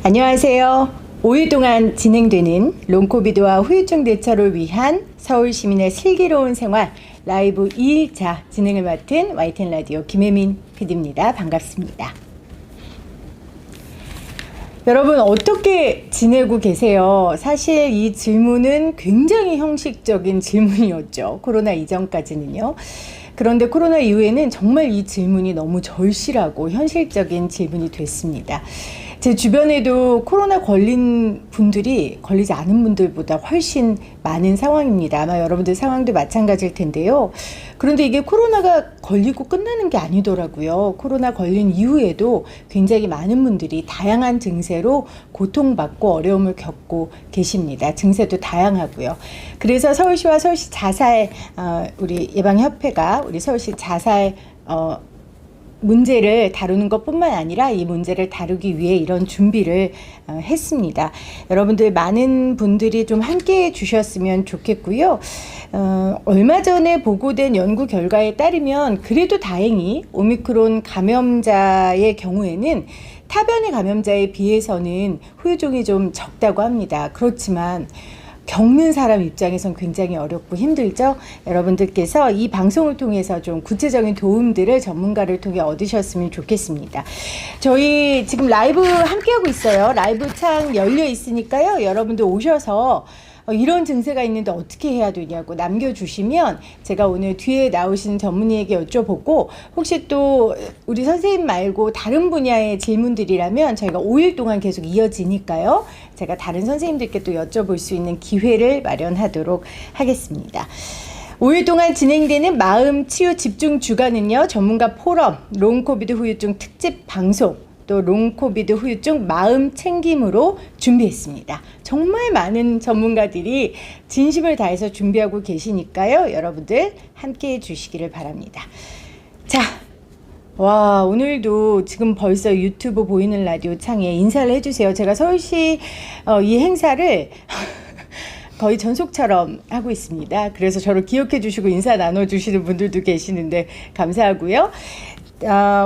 안녕하세요. 5일 동안 진행되는 롱코비드와 후유증 대처를 위한 서울 시민의 슬기로운 생활 라이브 2일차 진행을 맡은 YTN 라디오 김혜민 PD입니다. 반갑습니다. 여러분 어떻게 지내고 계세요? 사실 이 질문은 굉장히 형식적인 질문이었죠. 코로나 이전까지는요. 그런데 코로나 이후에는 정말 이 질문이 너무 절실하고 현실적인 질문이 됐습니다. 제 주변에도 코로나 걸린 분들이 걸리지 않은 분들보다 훨씬 많은 상황입니다. 아마 여러분들 상황도 마찬가지일 텐데요. 그런데 이게 코로나가 걸리고 끝나는 게 아니더라고요. 코로나 걸린 이후에도 굉장히 많은 분들이 다양한 증세로 고통받고 어려움을 겪고 계십니다. 증세도 다양하고요. 그래서 서울시와 서울시 자살 우리 예방협회가 우리 서울시 자살 문제를 다루는 것뿐만 아니라 이 문제를 다루기 위해 이런 준비를 했습니다. 여러분들 많은 분들이 좀 함께해 주셨으면 좋겠고요. 얼마 전에 보고된 연구 결과에 따르면 그래도 다행히 오미크론 감염자의 경우에는 타변의 감염자에 비해서는 후유증이 좀 적다고 합니다. 그렇지만 겪는 사람 입장에선 굉장히 어렵고 힘들죠. 여러분들께서 이 방송을 통해서 좀 구체적인 도움들을 전문가를 통해 얻으셨으면 좋겠습니다. 저희 지금 라이브 함께하고 있어요. 라이브 창 열려 있으니까요. 여러분들 오셔서 이런 증세가 있는데 어떻게 해야 되냐고 남겨주시면 제가 오늘 뒤에 나오신 전문의에게 여쭤보고 혹시 또 우리 선생님 말고 다른 분야의 질문들이라면 저희가 5일 동안 계속 이어지니까요. 제가 다른 선생님들께 또 여쭤볼 수 있는 기회를 마련하도록 하겠습니다. 5일 동안 진행되는 마음 치유 집중 주간은요. 전문가 포럼, 롱코비드 후유증 특집 방송, 또 롱코비드 후유증 마음 챙김으로 준비했습니다. 정말 많은 전문가들이 진심을 다해서 준비하고 계시니까요. 여러분들 함께 해주시기를 바랍니다. 자, 와 오늘도 지금 벌써 유튜브 보이는 라디오 창에 인사를 해주세요. 제가 서울시 이 행사를 거의 전속처럼 하고 있습니다. 그래서 저를 기억해 주시고 인사 나눠주시는 분들도 계시는데 감사하고요.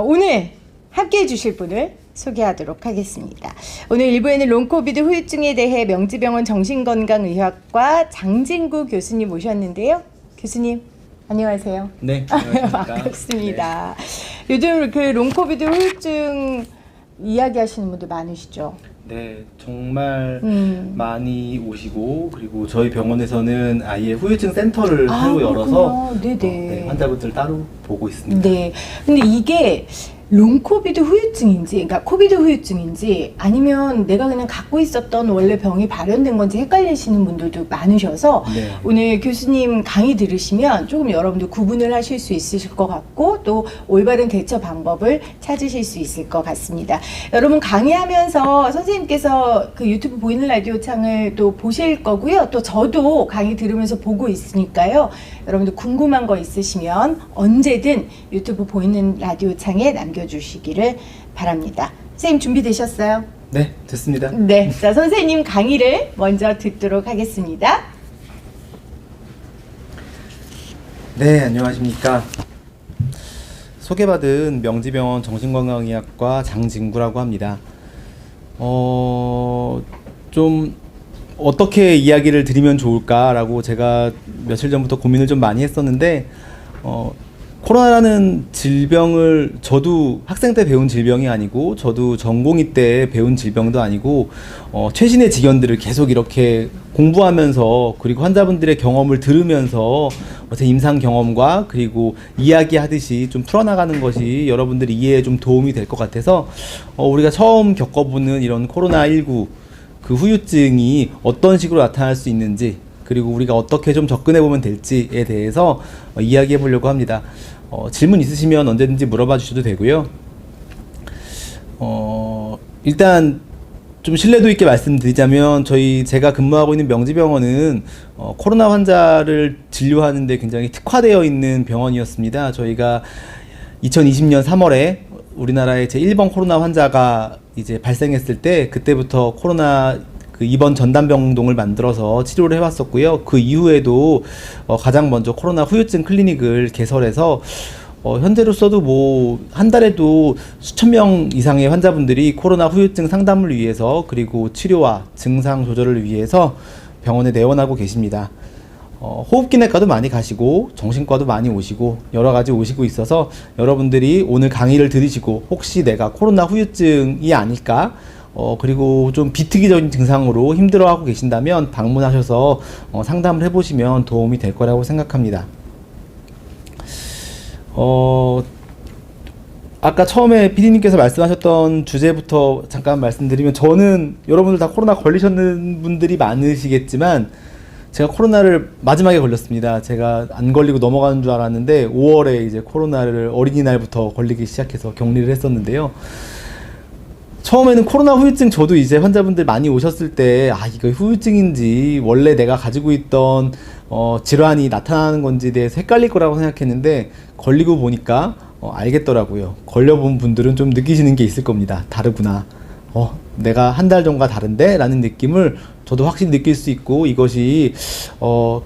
오늘 함께해 주실 분을 소개하도록 하겠습니다. 오늘 1부에는 롱코비드 후유증에 대해 명지병원 정신건강의학과 장진구 교수님 모셨는데요. 교수님 안녕하세요. 네, 안녕하십니까. 반갑습니다. 네. 요즘 그 롱코비드 후유증 이야기하시는 분들 많으시죠? 네, 정말 많이 오시고 그리고 저희 병원에서는 아예 후유증 센터를 새로 열어서 네, 환자분들 따로 보고 있습니다. 네, 근데 이게 롱코비드 후유증인지, 그러니까 코비드 후유증인지 아니면 내가 그냥 갖고 있었던 원래 병이 발현된 건지 헷갈리시는 분들도 많으셔서 네. 오늘 교수님 강의 들으시면 조금 여러분들 구분을 하실 수 있으실 것 같고 또 올바른 대처 방법을 찾으실 수 있을 것 같습니다. 여러분 강의하면서 선생님께서 그 유튜브 보이는 라디오 창을 또 보실 거고요. 또 저도 강의 들으면서 보고 있으니까요. 여러분들 궁금한 거 있으시면 언제든 유튜브 보이는 라디오 창에 남겨주시기를 바랍니다. 선생님 준비되셨어요? 네, 됐습니다. 네, 자 선생님 강의를 먼저 듣도록 하겠습니다. 네, 안녕하십니까. 소개받은 명지병원 정신건강의학과 장진구라고 합니다. 좀 어떻게 이야기를 드리면 좋을까라고 제가 며칠 전부터 고민을 좀 많이 했었는데 코로나라는 질병을 저도 학생 때 배운 질병이 아니고 저도 전공의 때 배운 질병도 아니고 최신의 지견들을 계속 이렇게 공부하면서 그리고 환자분들의 경험을 들으면서 제 임상 경험과 그리고 이야기하듯이 좀 풀어나가는 것이 여러분들이 이해에 좀 도움이 될 것 같아서 우리가 처음 겪어보는 이런 코로나19 그 후유증이 어떤 식으로 나타날 수 있는지 그리고 우리가 어떻게 좀 접근해 보면 될지에 대해서 이야기해 보려고 합니다. 질문 있으시면 언제든지 물어봐 주셔도 되고요. 일단 좀 신뢰도 있게 말씀드리자면 제가 근무하고 있는 명지병원은 코로나 환자를 진료하는 데 굉장히 특화되어 있는 병원이었습니다. 저희가 2020년 3월에 우리나라에 제1번 코로나 환자가 이제 발생했을 때 그때부터 코로나 그 입원 전담병동을 만들어서 치료를 해왔었고요. 그 이후에도 가장 먼저 코로나 후유증 클리닉을 개설해서 현재로서도 뭐 한 달에도 수천 명 이상의 환자분들이 코로나 후유증 상담을 위해서 그리고 치료와 증상 조절을 위해서 병원에 내원하고 계십니다. 호흡기내과도 많이 가시고 정신과도 많이 오시고 여러 가지 오시고 있어서 여러분들이 오늘 강의를 들으시고 혹시 내가 코로나 후유증이 아닐까 그리고 좀 비특이적인 증상으로 힘들어하고 계신다면 방문하셔서 상담을 해보시면 도움이 될 거라고 생각합니다. 아까 처음에 PD님께서 말씀하셨던 주제부터 잠깐 말씀드리면 저는 여러분들 다 코로나 걸리셨는 분들이 많으시겠지만 제가 코로나를 마지막에 걸렸습니다. 제가 안 걸리고 넘어가는 줄 알았는데 5월에 이제 코로나를 어린이날부터 걸리기 시작해서 격리를 했었는데요. 처음에는 코로나 후유증 저도 이제 환자분들 많이 오셨을 때 이거 후유증인지 원래 내가 가지고 있던 질환이 나타나는 건지에 대해서 헷갈릴 거라고 생각했는데 걸리고 보니까 알겠더라고요. 걸려본 분들은 좀 느끼시는 게 있을 겁니다. 다르구나. 내가 한 달 전과 다른데? 라는 느낌을 저도 확실히 느낄 수 있고 이것이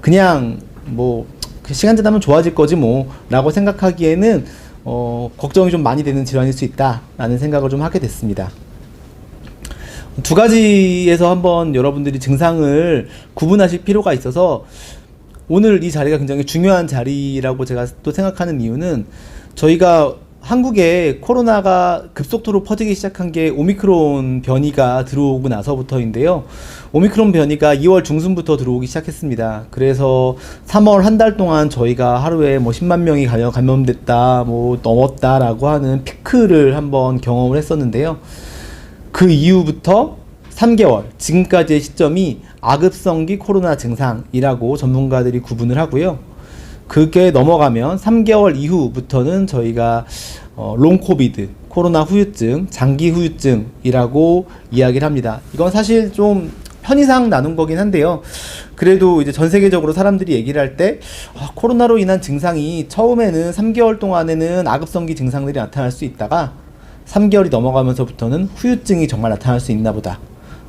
그냥 뭐 시간 지나면 좋아질 거지 뭐 라고 생각하기에는 걱정이 좀 많이 되는 질환일 수 있다 라는 생각을 좀 하게 됐습니다. 두 가지에서 한번 여러분들이 증상을 구분하실 필요가 있어서 오늘 이 자리가 굉장히 중요한 자리라고 제가 또 생각하는 이유는 저희가 한국에 코로나가 급속도로 퍼지기 시작한 게 오미크론 변이가 들어오고 나서부터인데요. 오미크론 변이가 2월 중순부터 들어오기 시작했습니다. 그래서 3월 한 달 동안 저희가 하루에 뭐 10만 명이 감염됐다, 뭐 넘었다라고 하는 피크를 한번 경험을 했었는데요. 그 이후부터 3개월, 지금까지의 시점이 아급성기 코로나 증상이라고 전문가들이 구분을 하고요. 그게 넘어가면 3개월 이후부터는 저희가 롱코비드, 코로나 후유증, 장기 후유증이라고 이야기를 합니다. 이건 사실 좀 편의상 나눈 거긴 한데요. 그래도 이제 전 세계적으로 사람들이 얘기를 할 때 코로나로 인한 증상이 처음에는 3개월 동안에는 아급성기 증상들이 나타날 수 있다가 3개월이 넘어가면서부터는 후유증이 정말 나타날 수 있나 보다.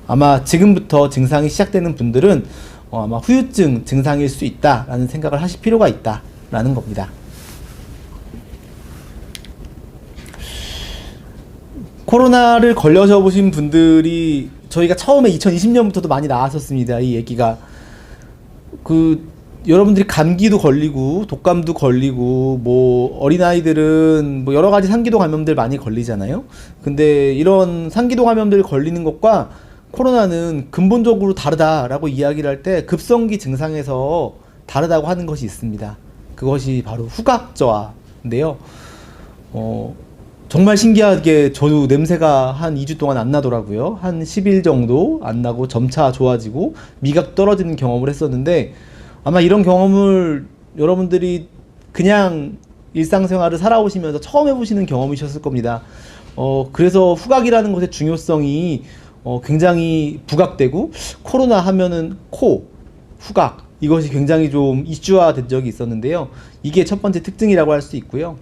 아마 지금부터 증상이 시작되는 분들은 아마 후유증 증상일 수 있다라는 생각을 하실 필요가 있다라는 겁니다. 코로나를 걸려져 보신 분들이 저희가 처음에 2020년부터도 많이 나왔었습니다. 이 얘기가 여러분들이 감기도 걸리고 독감도 걸리고 뭐 어린아이들은 뭐 여러 가지 상기도 감염들 많이 걸리잖아요. 근데 이런 상기도 감염들 걸리는 것과 코로나는 근본적으로 다르다라고 이야기를 할 때 급성기 증상에서 다르다고 하는 것이 있습니다. 그것이 바로 후각저하인데요. 정말 신기하게 저도 냄새가 한 2주 동안 안 나더라고요. 한 10일 정도 안 나고 점차 좋아지고 미각 떨어지는 경험을 했었는데 아마 이런 경험을 여러분들이 그냥 일상생활을 살아오시면서 처음 해보시는 경험이셨을 겁니다. 그래서 후각이라는 것의 중요성이 굉장히 부각되고 코로나 하면은 코, 후각 이것이 굉장히 좀 이슈화된 적이 있었는데요. 이게 첫 번째 특징이라고 할 수 있고요.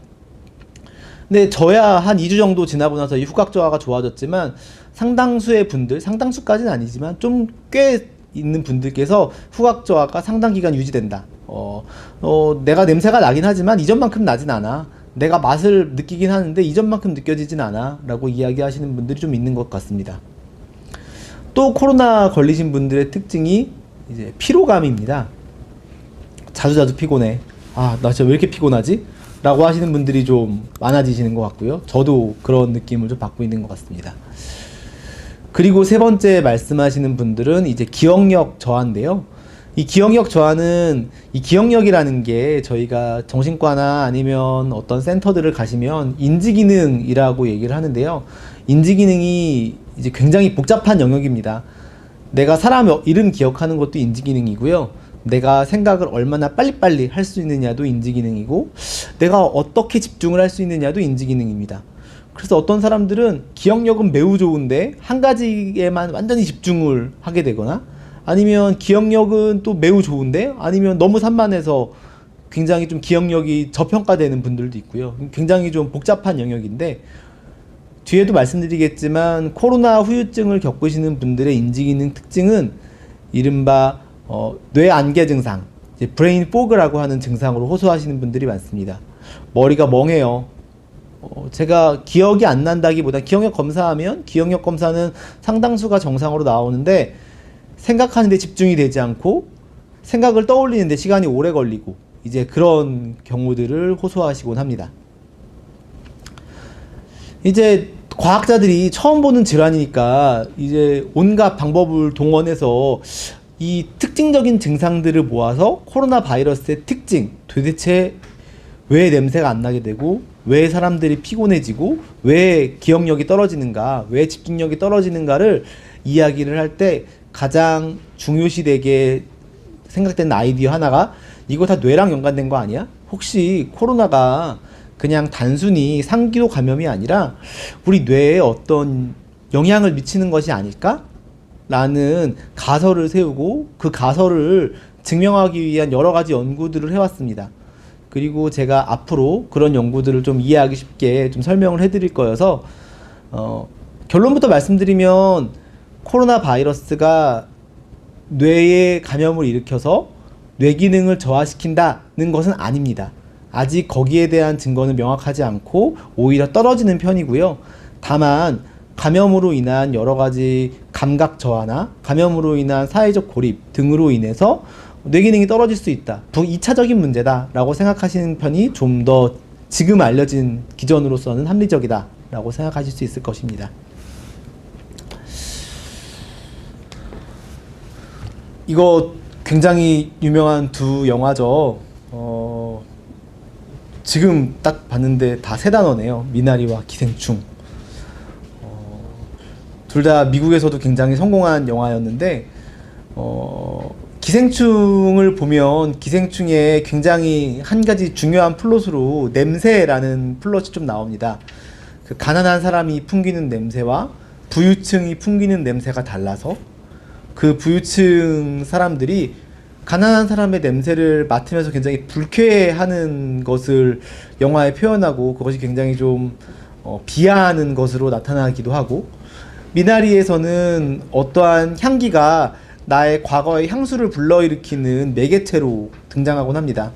근데 저야 한 2주 정도 지나고 나서 이 후각 저하가 좋아졌지만 상당수의 분들, 상당수까지는 아니지만 좀 꽤 있는 분들께서 후각 저하가 상당 기간 유지된다. 내가 냄새가 나긴 하지만 이전만큼 나진 않아. 내가 맛을 느끼긴 하는데 이전만큼 느껴지진 않아. 라고 이야기하시는 분들이 좀 있는 것 같습니다. 또 코로나 걸리신 분들의 특징이 이제 피로감입니다. 자주 피곤해. 나 진짜 왜 이렇게 피곤하지? 라고 하시는 분들이 좀 많아지시는 것 같고요. 저도 그런 느낌을 좀 받고 있는 것 같습니다. 그리고 세 번째 말씀하시는 분들은 이제 기억력 저하인데요. 이 기억력 저하는 이 기억력이라는 게 저희가 정신과나 아니면 어떤 센터들을 가시면 인지기능이라고 얘기를 하는데요. 인지기능이 이제 굉장히 복잡한 영역입니다. 내가 사람 이름 기억하는 것도 인지기능이고요. 내가 생각을 얼마나 빨리빨리 할 수 있느냐도 인지기능이고 내가 어떻게 집중을 할 수 있느냐도 인지기능입니다. 그래서 어떤 사람들은 기억력은 매우 좋은데 한 가지에만 완전히 집중을 하게 되거나 아니면 기억력은 또 매우 좋은데 아니면 너무 산만해서 굉장히 좀 기억력이 저평가되는 분들도 있고요. 굉장히 좀 복잡한 영역인데 뒤에도 말씀드리겠지만 코로나 후유증을 겪으시는 분들의 인지기능 특징은 이른바 뇌 안개 증상, 브레인 포그라고 하는 증상으로 호소하시는 분들이 많습니다. 머리가 멍해요. 제가 기억이 안 난다기보다 기억력 검사하면 기억력 검사는 상당수가 정상으로 나오는데 생각하는데 집중이 되지 않고 생각을 떠올리는데 시간이 오래 걸리고 이제 그런 경우들을 호소하시곤 합니다. 이제 과학자들이 처음 보는 질환이니까 이제 온갖 방법을 동원해서 이 특징적인 증상들을 모아서 코로나 바이러스의 특징, 도대체 왜 냄새가 안 나게 되고 왜 사람들이 피곤해지고 왜 기억력이 떨어지는가, 왜 집중력이 떨어지는가를 이야기를 할 때 가장 중요시되게 생각되는 아이디어 하나가 이거 다 뇌랑 연관된 거 아니야? 혹시 코로나가 그냥 단순히 상기도 감염이 아니라 우리 뇌에 어떤 영향을 미치는 것이 아닐까? 라는 가설을 세우고 그 가설을 증명하기 위한 여러 가지 연구들을 해왔습니다. 그리고 제가 앞으로 그런 연구들을 좀 이해하기 쉽게 좀 설명을 해드릴 거여서 결론부터 말씀드리면 코로나 바이러스가 뇌에 감염을 일으켜서 뇌 기능을 저하시킨다는 것은 아닙니다. 아직 거기에 대한 증거는 명확하지 않고 오히려 떨어지는 편이고요. 다만 감염으로 인한 여러 가지 감각 저하나 감염으로 인한 사회적 고립 등으로 인해서 뇌 기능이 떨어질 수 있다. 2차적인 문제다라고 생각하시는 편이 좀 더 지금 알려진 기전으로서는 합리적이다라고 생각하실 수 있을 것입니다. 이거 굉장히 유명한 두 영화죠. 지금 딱 봤는데 다 세 단어네요. 미나리와 기생충. 둘 다 미국에서도 굉장히 성공한 영화였는데 기생충을 보면 기생충에 굉장히 한 가지 중요한 플롯으로 냄새라는 플롯이 좀 나옵니다. 그 가난한 사람이 풍기는 냄새와 부유층이 풍기는 냄새가 달라서 그 부유층 사람들이 가난한 사람의 냄새를 맡으면서 굉장히 불쾌해하는 것을 영화에 표현하고 그것이 굉장히 좀 비하하는 것으로 나타나기도 하고, 미나리에서는 어떠한 향기가 나의 과거의 향수를 불러일으키는 매개체로 등장하곤 합니다.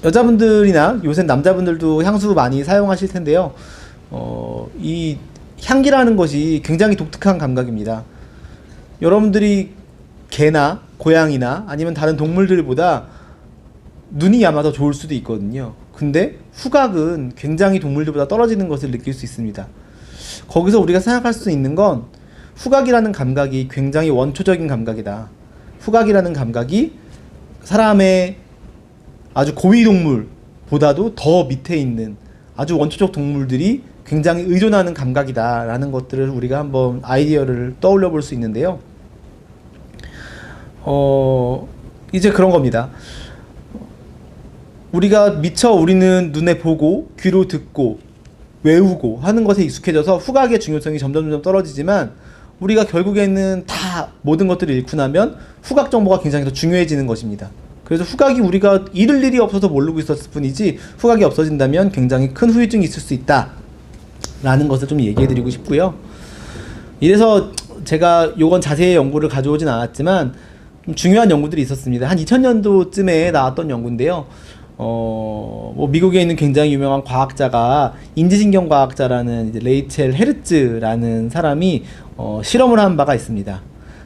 여자분들이나 요새 남자분들도 향수 많이 사용하실 텐데요. 이 향기라는 것이 굉장히 독특한 감각입니다. 여러분들이 개나 고양이나 아니면 다른 동물들보다 눈이 아마 더 좋을 수도 있거든요. 근데 후각은 굉장히 동물들보다 떨어지는 것을 느낄 수 있습니다. 거기서 우리가 생각할 수 있는 건 후각이라는 감각이 굉장히 원초적인 감각이다. 후각이라는 감각이 사람의 아주 고위 동물보다도 더 밑에 있는 아주 원초적 동물들이 굉장히 의존하는 감각이다 라는 것들을 우리가 한번 아이디어를 떠올려 볼 수 있는데요. 이제 그런 겁니다. 우리가 미처 우리는 눈에 보고 귀로 듣고 외우고 하는 것에 익숙해져서 후각의 중요성이 점점 떨어지지만 우리가 결국에는 다 모든 것들을 잃고 나면 후각 정보가 굉장히 더 중요해지는 것입니다. 그래서 후각이 우리가 잃을 일이 없어서 모르고 있었을 뿐이지 후각이 없어진다면 굉장히 큰 후유증이 있을 수 있다 라는 것을 좀 얘기해 드리고 싶고요. 이래서 제가 요건 자세히 연구를 가져오진 않았지만 좀 중요한 연구들이 있었습니다. 한 2000년도쯤에 나왔던 연구인데요. 뭐 미국에 있는 굉장히 유명한 과학자가 인지신경 과학자라는 이제 레이첼 헤르츠라는 사람이 실험을 한 바가 있습니다.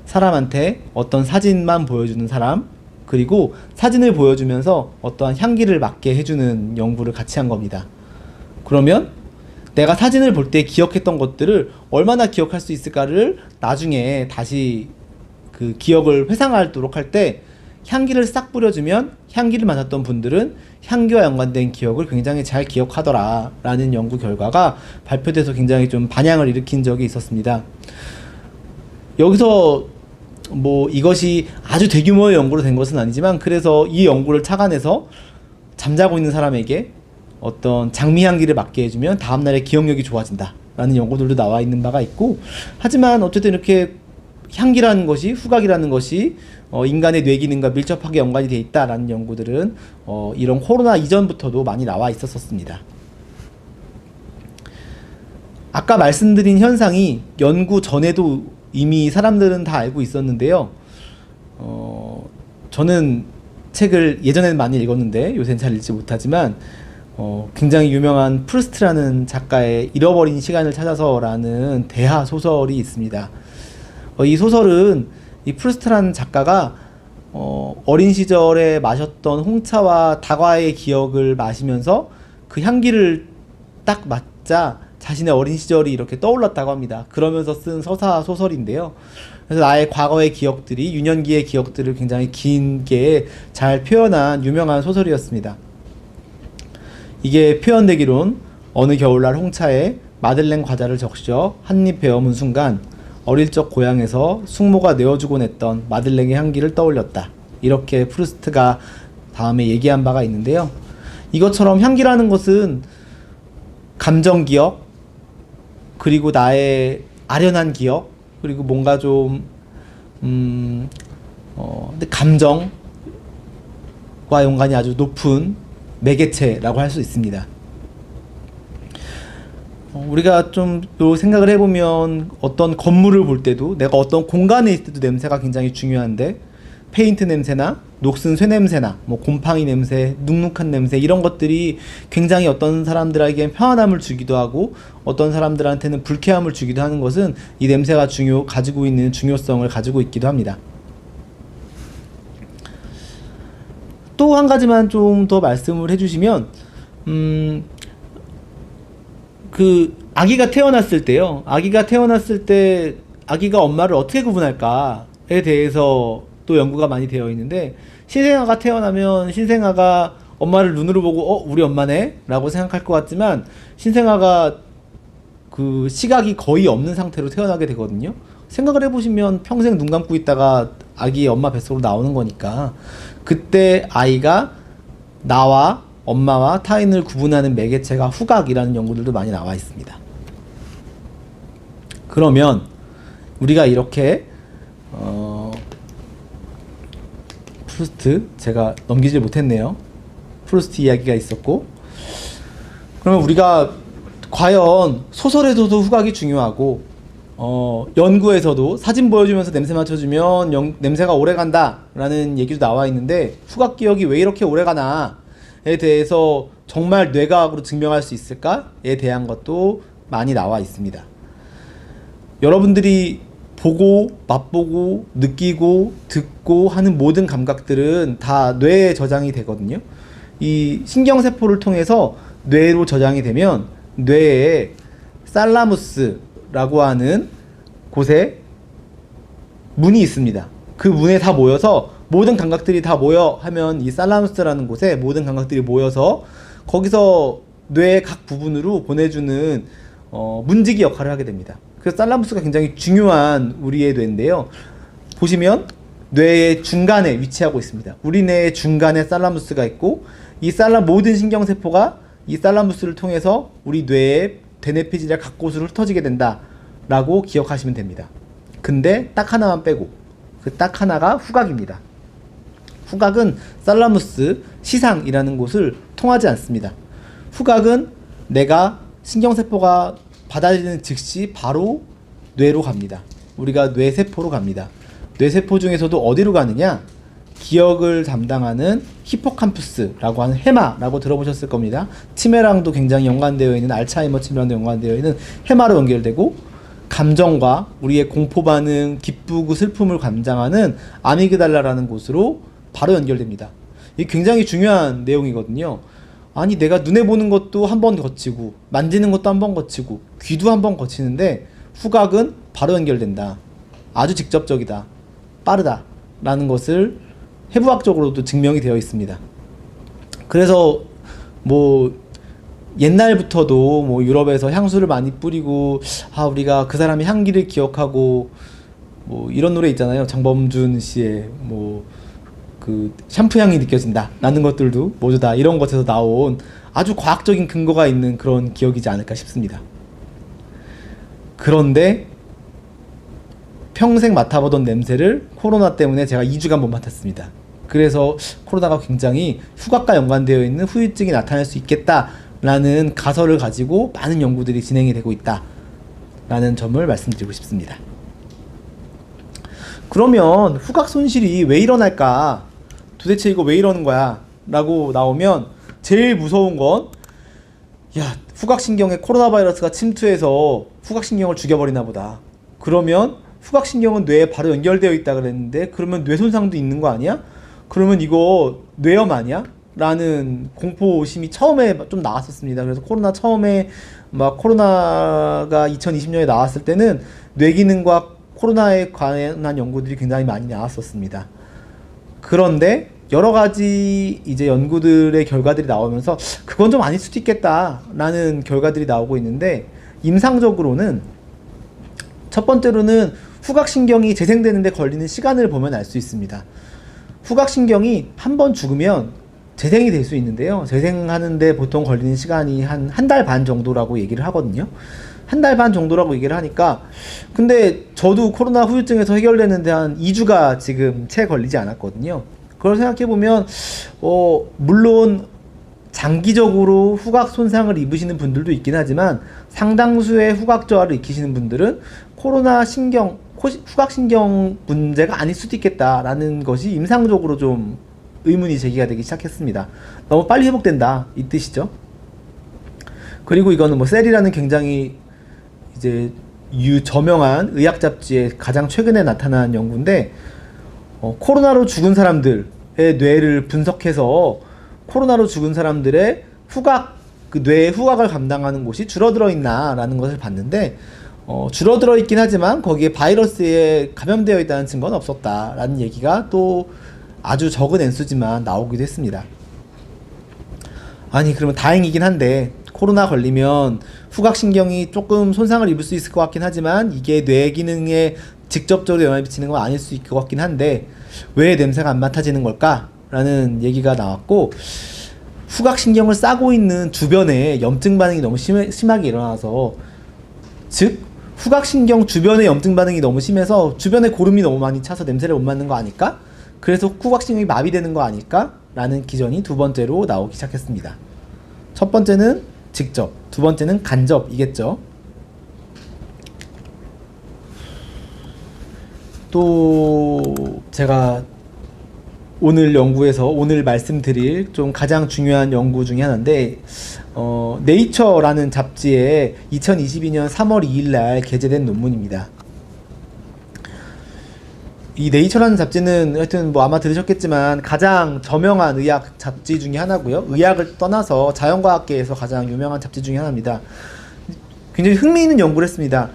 사람한테 어떤 사진만 보여주는 사람, 그리고 사진을 보여주면서 어떠한 향기를 맡게 해주는 연구를 같이 한 겁니다. 그러면 내가 사진을 볼 때 기억했던 것들을 얼마나 기억할 수 있을까를 나중에 다시 그 기억을 회상하도록 할 때 향기를 싹 뿌려주면 향기를 맡았던 분들은 향기와 연관된 기억을 굉장히 잘 기억하더라 라는 연구 결과가 발표돼서 굉장히 좀 반향을 일으킨 적이 있었습니다. 여기서 뭐 이것이 아주 대규모의 연구로 된 것은 아니지만 그래서 이 연구를 착안해서 잠자고 있는 사람에게 어떤 장미 향기를 맡게 해주면 다음날에 기억력이 좋아진다 라는 연구들도 나와 있는 바가 있고, 하지만 어쨌든 이렇게 향기라는 것이, 후각이라는 것이 인간의 뇌 기능과 밀접하게 연관이 되어 있다라는 연구들은 이런 코로나 이전부터도 많이 나와 있었습니다. 아까 말씀드린 현상이 연구 전에도 이미 사람들은 다 알고 있었는데요. 저는 책을 예전에는 많이 읽었는데 요새는 잘 읽지 못하지만 굉장히 유명한 프루스트라는 작가의 잃어버린 시간을 찾아서라는 대하 소설이 있습니다. 이 소설은 이 프루스트라는 작가가 어린 시절에 마셨던 홍차와 다과의 기억을 마시면서 그 향기를 딱 맡자 자신의 어린 시절이 이렇게 떠올랐다고 합니다. 그러면서 쓴 서사 소설인데요. 그래서 나의 과거의 기억들이 유년기의 기억들을 굉장히 길게 잘 표현한 유명한 소설이었습니다. 이게 표현되기론 어느 겨울날 홍차에 마들렌 과자를 적셔 한 입 베어문 순간 어릴 적 고향에서 숙모가 내어주곤 했던 마들렌의 향기를 떠올렸다. 이렇게 프루스트가 다음에 얘기한 바가 있는데요. 이것처럼 향기라는 것은 감정 기억, 그리고 나의 아련한 기억, 그리고 뭔가 좀 근데 감정과 연관이 아주 높은 매개체라고 할 수 있습니다. 우리가 좀 또 생각을 해보면 어떤 건물을 볼 때도 내가 어떤 공간에 있을 때도 냄새가 굉장히 중요한데 페인트 냄새나 녹슨 쇠 냄새나 뭐 곰팡이 냄새, 눅눅한 냄새 이런 것들이 굉장히 어떤 사람들에게 편안함을 주기도 하고 어떤 사람들한테는 불쾌함을 주기도 하는 것은 이 냄새가 가지고 있는 중요성을 가지고 있기도 합니다. 또 한 가지만 좀 더 말씀을 해주시면 그 아기가 태어났을 때요. 아기가 태어났을 때 아기가 엄마를 어떻게 구분할까에 대해서 또 연구가 많이 되어 있는데 신생아가 태어나면 신생아가 엄마를 눈으로 보고 우리 엄마네 라고 생각할 것 같지만 신생아가 그 시각이 거의 없는 상태로 태어나게 되거든요. 생각을 해보시면 평생 눈 감고 있다가 아기 엄마 뱃속으로 나오는 거니까 그때 아이가 나와 엄마와 타인을 구분하는 매개체가 후각이라는 연구들도 많이 나와 있습니다. 그러면 우리가 이렇게 프루스트 제가 넘기질 못했네요. 프루스트 이야기가 있었고 그러면 우리가 과연 소설에서도 후각이 중요하고 연구에서도 사진 보여주면서 냄새 맡혀주면 냄새가 오래간다 라는 얘기도 나와 있는데 후각 기억이 왜 이렇게 오래가나에 대해서 정말 뇌과학으로 증명할 수 있을까에 대한 것도 많이 나와 있습니다. 여러분들이 보고 맛보고 느끼고 듣고 하는 모든 감각들은 다 뇌에 저장이 되거든요. 이 신경세포를 통해서 뇌로 저장이 되면 뇌에 살라무스라고 하는 곳에 문이 있습니다. 그 문에 다 모여서 모든 감각들이 다 모여 하면 이 살라무스라는 곳에 모든 감각들이 모여서 거기서 뇌의 각 부분으로 보내주는 문지기 역할을 하게 됩니다. 그래서 살라무스가 굉장히 중요한 우리의 뇌인데요. 보시면 뇌의 중간에 위치하고 있습니다. 우리 뇌의 중간에 살라무스가 있고 이 모든 신경세포가 이 살라무스를 통해서 우리 뇌의 대뇌피질의 각 곳으로 흩어지게 된다 라고 기억하시면 됩니다. 근데 딱 하나만 빼고 그 딱 하나가 후각입니다. 후각은 살라무스 시상이라는 곳을 통하지 않습니다. 후각은 내가 신경세포가 받아들이는 즉시 바로 뇌로 갑니다. 우리가 뇌세포로 갑니다. 뇌세포 중에서도 어디로 가느냐? 기억을 담당하는 히포캄푸스라고 하는 해마라고 들어보셨을 겁니다. 치매랑도 굉장히 연관되어 있는 알츠하이머 치매랑도 연관되어 있는 해마로 연결되고 감정과 우리의 공포 반응, 기쁘고 슬픔을 감장하는 아미그달라라는 곳으로 바로 연결됩니다. 이게 굉장히 중요한 내용이거든요. 아니 내가 눈에 보는 것도 한 번 거치고 만지는 것도 한 번 거치고 귀도 한 번 거치는데 후각은 바로 연결된다. 아주 직접적이다. 빠르다. 라는 것을 해부학적으로도 증명이 되어 있습니다. 그래서 뭐 옛날부터도 뭐 유럽에서 향수를 많이 뿌리고 우리가 그 사람의 향기를 기억하고 뭐 이런 노래 있잖아요. 장범준 씨의 뭐 그 샴푸 향이 느껴진다 라는 것들도 모두 다 이런 것에서 나온 아주 과학적인 근거가 있는 그런 기억이지 않을까 싶습니다. 그런데 평생 맡아보던 냄새를 코로나 때문에 제가 2주간 못 맡았습니다. 그래서 코로나가 굉장히 후각과 연관되어 있는 후유증이 나타날 수 있겠다라는 가설을 가지고 많은 연구들이 진행이 되고 있다라는 점을 말씀드리고 싶습니다. 그러면 후각 손실이 왜 일어날까? 도대체 이거 왜 이러는 거야? 라고 나오면 제일 무서운 건 야, 후각신경에 코로나 바이러스가 침투해서 후각신경을 죽여버리나 보다. 그러면 후각신경은 뇌에 바로 연결되어 있다 그랬는데 그러면 뇌 손상도 있는 거 아니야? 그러면 이거 뇌염 아니야? 라는 공포심이 처음에 좀 나왔었습니다. 그래서 코로나 처음에 막 코로나가 2020년에 나왔을 때는 뇌기능과 코로나에 관한 연구들이 굉장히 많이 나왔었습니다. 그런데 여러 가지 이제 연구들의 결과들이 나오면서 그건 좀 아닐 수도 있겠다라는 결과들이 나오고 있는데 임상적으로는 첫 번째로는 후각신경이 재생되는데 걸리는 시간을 보면 알 수 있습니다. 후각신경이 한 번 죽으면 재생이 될 수 있는데요. 재생하는데 보통 걸리는 시간이 한 달 반 정도라고 얘기를 하거든요. 한 달 반 정도라고 얘기를 하니까 근데 저도 코로나 후유증에서 해결되는데 한 2주가 지금 채 걸리지 않았거든요. 그걸 생각해보면 물론 장기적으로 후각 손상을 입으시는 분들도 있긴 하지만 상당수의 후각 저하를 익히시는 분들은 후각신경 문제가 아닐 수도 있겠다라는 것이 임상적으로 좀 의문이 제기가 되기 시작했습니다. 너무 빨리 회복된다 이 뜻이죠. 그리고 이거는 뭐 셀이라는 굉장히 이제 저명한 의학 잡지에 가장 최근에 나타난 연구인데 코로나로 죽은 사람들의 뇌를 분석해서 코로나로 죽은 사람들의 뇌의 후각을 감당하는 곳이 줄어들어 있나라는 것을 봤는데 줄어들어 있긴 하지만 거기에 바이러스에 감염되어 있다는 증거는 없었다라는 얘기가 또 아주 적은 엔수지만 나오기도 했습니다. 아니 그러면 다행이긴 한데 코로나 걸리면 후각신경이 조금 손상을 입을 수 있을 것 같긴 하지만 이게 뇌 기능에 직접적으로 영향을 미치는 건 아닐 수 있을 것 같긴 한데 왜 냄새가 안 맡아지는 걸까? 라는 얘기가 나왔고 후각신경을 싸고 있는 주변에 염증 반응이 너무 심하게 일어나서 즉 후각신경 주변에 염증 반응이 너무 심해서 주변에 고름이 너무 많이 차서 냄새를 못 맡는 거 아닐까? 그래서 후각신경이 마비되는 거 아닐까? 라는 기전이 두 번째로 나오기 시작했습니다. 첫 번째는 직접, 두 번째는 간접이겠죠. 또 제가 오늘 연구에서 오늘 말씀드릴 좀 가장 중요한 연구 중에 하나인데 네이처라는 잡지에 2022년 3월 2일날 게재된 논문입니다. 이 네이처라는 잡지는 하여튼 뭐 아마 들으셨겠지만 가장 저명한 의학 잡지 중에 하나고요. 의학을 떠나서 자연과학계에서 가장 유명한 잡지 중에 하나입니다. 굉장히 흥미있는 연구를 했습니다.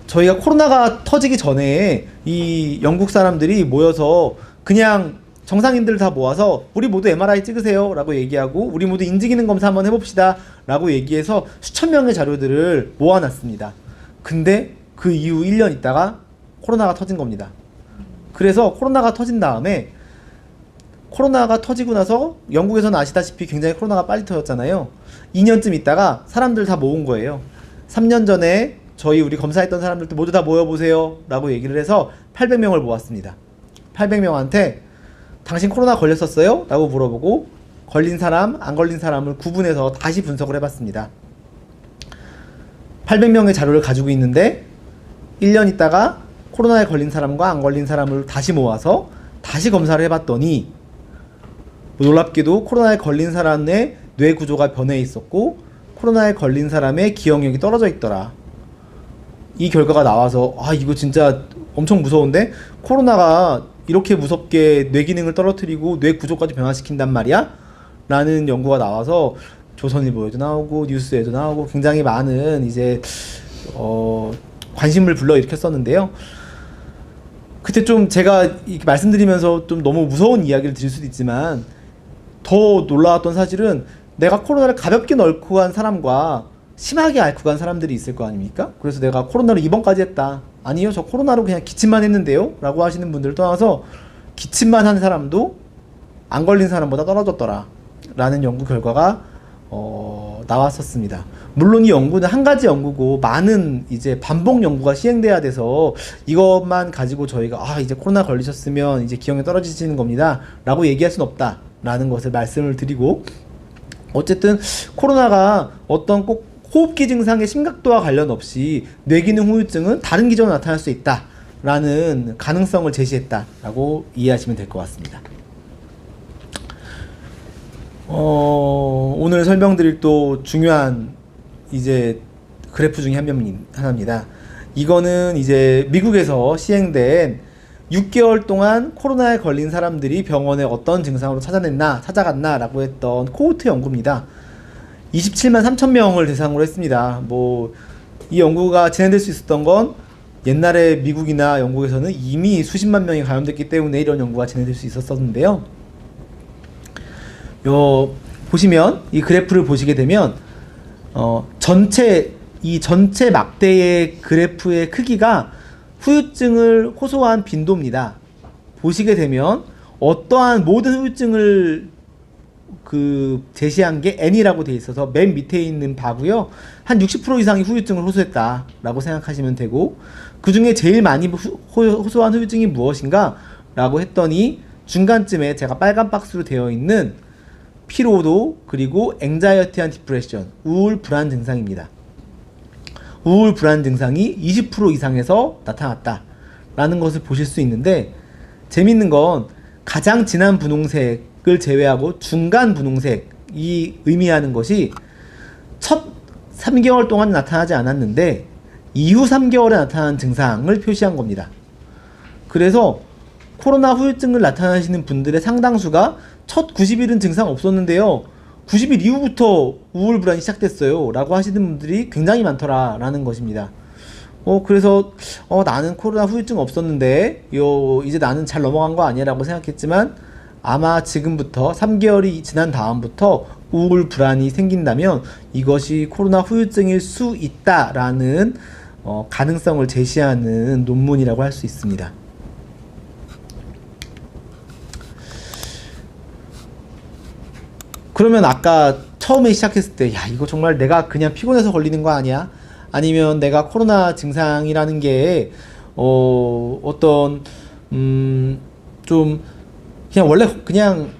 저희가 코로나가 터지기 전에 이 영국 사람들이 모여서 그냥 정상인들 다 모아서 우리 모두 MRI 찍으세요 라고 얘기하고 우리 모두 인지기능 검사 한번 해봅시다 라고 얘기해서 수천 명의 자료들을 모아놨습니다. 근데 그 이후 1년 있다가 코로나가 터진 겁니다. 그래서 코로나가 터진 다음에 코로나가 터지고 나서 영국에서는 아시다시피 굉장히 코로나가 빨리 터졌잖아요. 2년쯤 있다가 사람들 다 모은 거예요. 3년 전에 우리 검사했던 사람들도 모두 다 모여보세요 라고 얘기를 해서 800명을 모았습니다. 800명한테 당신 코로나 걸렸었어요? 라고 물어보고 걸린 사람, 안 걸린 사람을 구분해서 다시 분석을 해봤습니다. 800명의 자료를 가지고 있는데 1년 있다가 코로나에 걸린 사람과 안 걸린 사람을 다시 모아서 다시 검사를 해봤더니 놀랍게도 코로나에 걸린 사람의 뇌 구조가 변해 있었고 코로나에 걸린 사람의 기억력이 떨어져 있더라. 이 결과가 나와서 이거 진짜 엄청 무서운데 코로나가 이렇게 무섭게 뇌 기능을 떨어뜨리고 뇌 구조까지 변화시킨단 말이야? 라는 연구가 나와서 조선일보에도 나오고 뉴스에도 나오고 굉장히 많은 이제 관심을 불러일으켰었는데요. 그때 좀 제가 이렇게 말씀드리면서 좀 너무 무서운 이야기를 드릴 수도 있지만 더 놀라웠던 사실은 내가 코로나를 가볍게 앓고 간 사람과 심하게 앓고 간 사람들이 있을 거 아닙니까? 그래서 내가 코로나로 입원까지 했다. 아니요, 저 코로나로 그냥 기침만 했는데요? 라고 하시는 분들을 떠나서 기침만 한 사람도 안 걸린 사람보다 떨어졌더라 라는 연구 결과가 나왔었습니다. 물론 이 연구는 한 가지 연구고 많은 이제 반복 연구가 시행돼야 돼서 이것만 가지고 저희가 이제 코로나 걸리셨으면 이제 기억이 떨어지시는 겁니다 라고 얘기할 수는 없다 라는 것을 말씀을 드리고 어쨌든 코로나가 어떤 꼭 호흡기 증상의 심각도와 관련 없이 뇌기능 후유증은 다른 기전으로 나타날 수 있다 라는 가능성을 제시했다 라고 이해하시면 될 것 같습니다. 오늘 설명드릴 또 중요한 이제 그래프 중에 하나입니다. 이거는 이제 미국에서 시행된 6개월 동안 코로나에 걸린 사람들이 병원에 어떤 증상으로 찾아갔나라고 했던 코호트 연구입니다. 27만 3천 명을 대상으로 했습니다. 이 연구가 진행될 수 있었던 건 옛날에 미국이나 영국에서는 이미 수십만 명이 감염됐기 때문에 이런 연구가 진행될 수 있었는데요. 보시면 이 그래프를 보시게 되면 전체 막대의 그래프의 크기가 후유증을 호소한 빈도입니다. 보시게 되면 어떠한 모든 후유증을 제시한 게 N이라고 되어 있어서 맨 밑에 있는 바고요. 한 60% 이상이 후유증을 호소했다라고 생각하시면 되고, 그 중에 제일 많이 호소한 후유증이 무엇인가? 라고 했더니 중간쯤에 제가 빨간 박스로 되어 있는 피로도 그리고 anxiety and depression, 우울 불안 증상입니다. 우울 불안 증상이 20% 이상에서 나타났다라는 것을 보실 수 있는데, 재밌는 건 가장 진한 분홍색을 제외하고 중간 분홍색이 의미하는 것이 첫 3개월 동안 나타나지 않았는데 이후 3개월에 나타난 증상을 표시한 겁니다. 그래서 코로나 후유증을 나타나시는 분들의 상당수가 첫 90일은 증상 없었는데요, 90일 이후부터 우울 불안이 시작됐어요 라고 하시는 분들이 굉장히 많더라 라는 것입니다. 그래서 나는 코로나 후유증 없었는데 이제 나는 잘 넘어간 거 아니야 라고 생각했지만, 아마 지금부터 3개월이 지난 다음부터 우울 불안이 생긴다면 이것이 코로나 후유증일 수 있다라는 가능성을 제시하는 논문이라고 할 수 있습니다. 그러면 아까 처음에 시작했을 때, 야, 이거 정말 내가 그냥 피곤해서 걸리는 거 아니야? 아니면 내가 코로나 증상이라는 게 어떤 좀 그냥 원래 그냥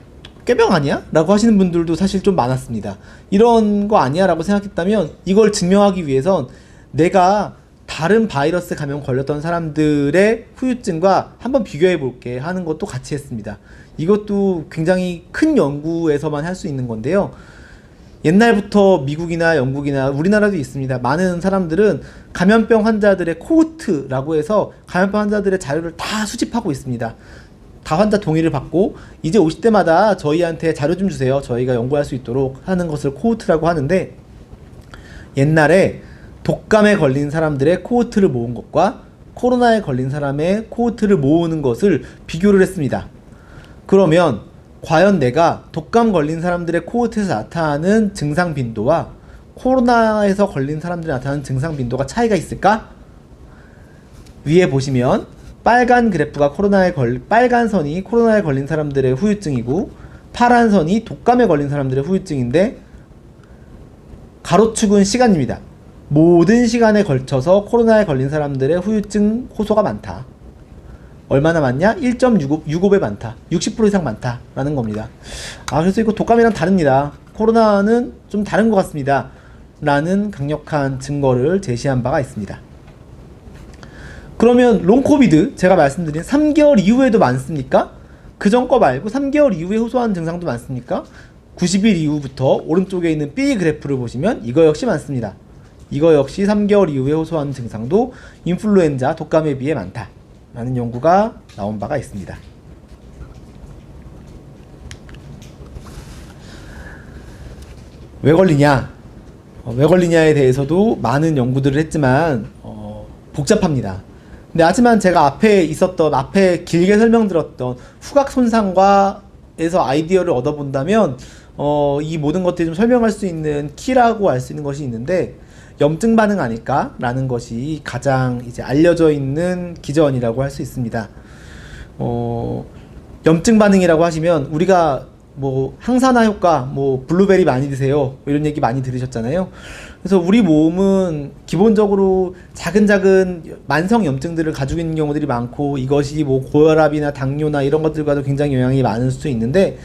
꾀병 아니야? 라고 하시는 분들도 사실 좀 많았습니다. 이런 거 아니야? 라고 생각했다면 이걸 증명하기 위해선 내가 다른 바이러스 감염 걸렸던 사람들의 후유증과 한번 비교해 볼게 하는 것도 같이 했습니다. 이것도 굉장히 큰 연구에서만 할 수 있는 건데요. 옛날부터 미국이나 영국이나 우리나라도 있습니다. 많은 사람들은 감염병 환자들의 코호트라고 해서 감염병 환자들의 자료를 다 수집하고 있습니다. 다 환자 동의를 받고 이제 50대마다 저희한테 자료 좀 주세요, 저희가 연구할 수 있도록 하는 것을 코호트라고 하는데, 옛날에 독감에 걸린 사람들의 코호트를 모은 것과 코로나에 걸린 사람의 코호트를 모으는 것을 비교를 했습니다. 그러면 과연 내가 독감 걸린 사람들의 코호트에서 나타나는 증상 빈도와 코로나에서 걸린 사람들이 나타나는 증상 빈도가 차이가 있을까? 위에 보시면 빨간 그래프가 빨간 선이 코로나에 걸린 사람들의 후유증이고 파란 선이 독감에 걸린 사람들의 후유증인데, 가로축은 시간입니다. 모든 시간에 걸쳐서 코로나에 걸린 사람들의 후유증 호소가 많다. 얼마나 많냐? 1.65배 많다. 60% 이상 많다 라는 겁니다. 그래서 이거 독감이랑 다릅니다. 코로나는 좀 다른 것 같습니다 라는 강력한 증거를 제시한 바가 있습니다. 그러면 롱코비드, 제가 말씀드린 3개월 이후에도 많습니까? 그전 거 말고 3개월 이후에 호소하는 증상도 많습니까? 90일 이후부터 오른쪽에 있는 B 그래프를 보시면 이거 역시 많습니다. 이거 역시 3개월 이후에 호소하는 증상도 인플루엔자, 독감에 비해 많다 라는 연구가 나온 바가 있습니다. 왜 걸리냐? 왜 걸리냐에 대해서도 많은 연구들을 했지만 복잡합니다. 근데 하지만 제가 앞에 길게 설명드렸던 후각 손상과에서 아이디어를 얻어본다면 이 모든 것들이 좀 설명할 수 있는 키라고 알 수 있는 것이 있는데, 염증 반응 아닐까? 라는 것이 가장 이제 알려져 있는 기전이라고 할 수 있습니다. 염증 반응이라고 하시면 우리가 항산화 효과, 블루베리 많이 드세요, 이런 얘기 많이 들으셨잖아요. 그래서 우리 몸은 기본적으로 작은 만성 염증들을 가지고 있는 경우들이 많고, 이것이 고혈압이나 당뇨나 이런 것들과도 굉장히 영향이 많을 수 있는데,